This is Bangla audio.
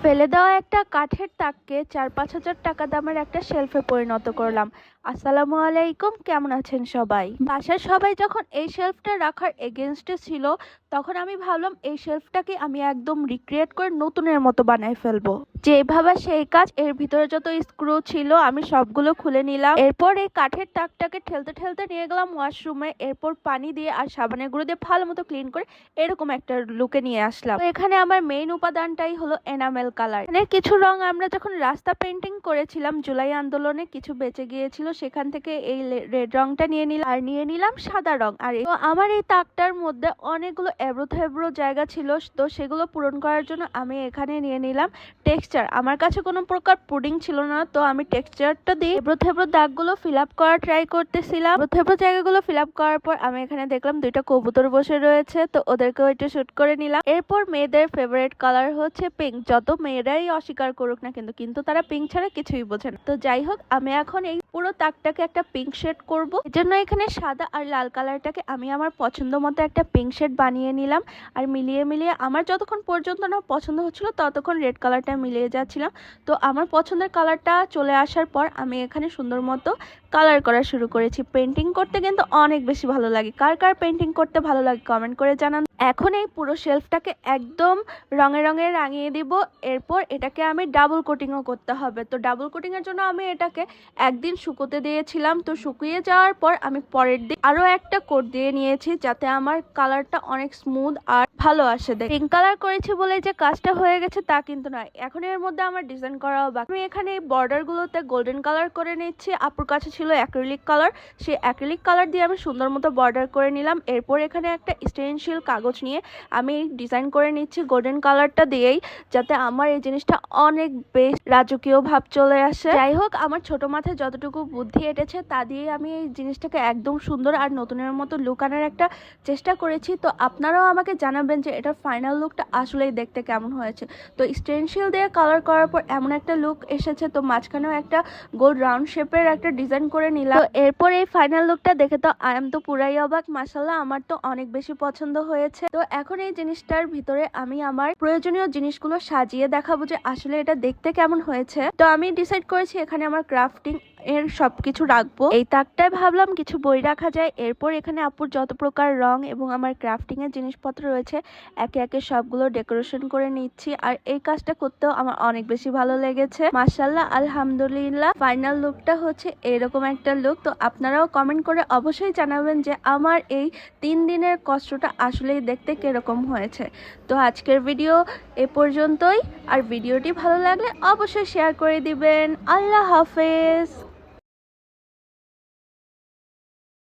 ফেলে দেওয়া একটা কাঠের তাককে 4-5 হাজার টাকা দামের একটা শেলফে পরিণত করলাম। আসসালামু আলাইকুম, কেমন আছেন সবাই? বাসার সবাই যখন এই শেলফটা রাখার এগেনস্টে ছিল, তখন আমি ভাবলাম এই শেলফটাকে আমি একদম রিক্রিয়েট করে নতুনের মতো বানাই ফেলবো। যেভাবে সেই কাজ, এর ভিতরে যত স্ক্রু ছিল আমি সবগুলো খুলে নিলাম। এরপর এই কাঠের তাকটাকে ঠেলতে ঠেলতে নিয়ে গেলাম ওয়াশরুমে। এরপর পানি দিয়ে আর সাবানের গুঁড়ো দিয়ে ভালো মতো ক্লিন করে এরকম একটা লুকে নিয়ে আসলাম। তো এখানে আমার মেইন উপাদানটাই হলো এনামেল কালার। এখানে কিছু রং আমরা যখন রাস্তা পেন্টিং করেছিলাম জুলাই আন্দোলনে কিছু বেঁচে গিয়েছিল, সেখান থেকে এই রেড রংটা নিয়ে নিলাম আর নিয়ে নিলাম সাদা রং। আর তো আমার এই তাকটার মধ্যে অনেকগুলো এবড়ো থেবড়ো জায়গা ছিল, তো সেগুলো পূরণ করার জন্য আমি এখানে নিয়ে নিলাম টেক্সচার। আমার কাছে কোনো প্রকার পুডিং ছিল না, তো আমি টেক্সচারটা দিয়ে এবড়ো থেবড়ো দাগগুলো ফিল আপ করার ট্রাই করতেছিলাম। এবড়ো থেবড়ো জায়গাগুলো ফিল আপ করার পর আমি এখানে দেখলাম দুইটা কবুতর বসে রয়েছে, তো ওদেরকেও একটু শুট করে নিলাম। এরপর মেয়েদের ফেভারিট কালার হচ্ছে পিঙ্ক। যত মেয়েরাই অস্বীকার করুক না কিন্তু তারা পিঙ্ক ছাড়া কিছুই বোঝে না। তো যাই হোক, আমি এখন এই পুরো তাকটাকে একটা পিঙ্ক শেড করব। এর জন্য এখানে সাদা আর লাল কালারটাকে আমি আমার পছন্দ মতো একটা পিঙ্ক শেড বানিয়ে নিলাম। আর মিলিয়ে মিলিয়ে আমার যতক্ষণ পর্যন্ত না পছন্দ হচ্ছিল ততক্ষণ রেড কালারটা মিলিয়ে যাচ্ছিলাম। তো আমার পছন্দের কালারটা চলে আসার পর আমি এখানে সুন্দর মতো কালার করা শুরু করেছি। পেন্টিং করতে কিন্তু অনেক বেশি ভালো লাগে। কার কার পেন্টিং করতে ভালো লাগে কমেন্ট করে জানান। এখন এই পুরো শেলফটাকে একদম রঙে রঙে রাঙিয়ে দিব। এরপর এটাকে আমি ডাবল কোটিংও করতে হবে। তো ডাবল কোটিং এর জন্য আমি এটাকে একদিন শুকোতে দিয়েছিলাম। তো শুকিয়ে যাওয়ার পর আমি পরের দিন আরো একটা কোট দিয়ে নিয়েছি, যাতে আমার কালারটা অনেক স্মুথ আর ভালো আসে। পিঙ্ক কালার করেছি বলে যে কাজটা হয়ে গেছে তা কিন্তু নয়, এখন এর মধ্যে আমার ডিজাইন করাও বাকি। আমি এখানে এই বর্ডার গুলোতে গোল্ডেন কালার করে নিচ্ছি। আপুর কাছে ছিল অ্যাক্রিলিক কালার, সেই অ্যাক্রিলিক কালার দিয়ে আমি সুন্দর মতো বর্ডার করে নিলাম। এরপর এখানে একটা স্টেনশিল কাগজ নিয়ে আমি ডিজাইন করে নিচ্ছি গোল্ডেন কালারটা দিয়েই, যাতে আমার এই জিনিসটা অনেক বেশ রাজকীয় ভাব চলে আসে। যাই হোক, আমার ছোট মাথায় যতটুকু বুদ্ধি এটেছে তা দিয়ে আমি এই জিনিসটাকে একদম সুন্দর আর নতুনের মতো লুক আনার একটা চেষ্টা করেছি। তো আপনারাও আমাকে জানাবেন যে এটার ফাইনাল লুকটা আসলেই দেখতে কেমন হয়েছে। তো স্টেনশিল দিয়ে কালার করার পর এমন একটা লুক এসেছে। তো মাঝখানেও একটা গোল রাউন্ড শেপের একটা ডিজাইন করে নিলাম। তো এরপর এই ফাইনাল লুকটা দেখে তো আই এম তো পুরাই অবাক। মাশাআল্লাহ, আমার তো অনেক বেশি পছন্দ হয়েছে। তো এখন এই জিনিসটার ভিতরে আমি আমার প্রয়োজনীয় জিনিসগুলো সাজিয়ে দেখাবো যে আসলে এটা দেখতে কেমন হয়েছে। তো আমি ডিসাইড করেছি এখানে আমার ক্রাফটিং এর সবকিছু রাখবো। এই তাকটায় ভাবলাম কিছু বই রাখা যায়। এরপর এখানে আপুর যত প্রকার রং এবং আমার ক্রাফটিং এর জিনিসপত্র রয়েছে একে একে সবগুলো ডেকোরেশন করে নিচ্ছি। আর এই কাজটা করতেও আমার অনেক বেশি ভালো লেগেছে। মাশাআল্লাহ, আলহামদুলিল্লাহ, ফাইনাল লুকটা হচ্ছে এরকম একটা লুক। তো আপনারাও কমেন্ট করে অবশ্যই জানাবেন যে আমার এই 3 দিনের কষ্টটা আসলেই দেখতে কিরকম হয়েছে। তো আজকের ভিডিও এ পর্যন্তই। আর ভিডিওটি ভালো লাগলে অবশ্যই শেয়ার করে দিবেন। আল্লাহ হাফেজ।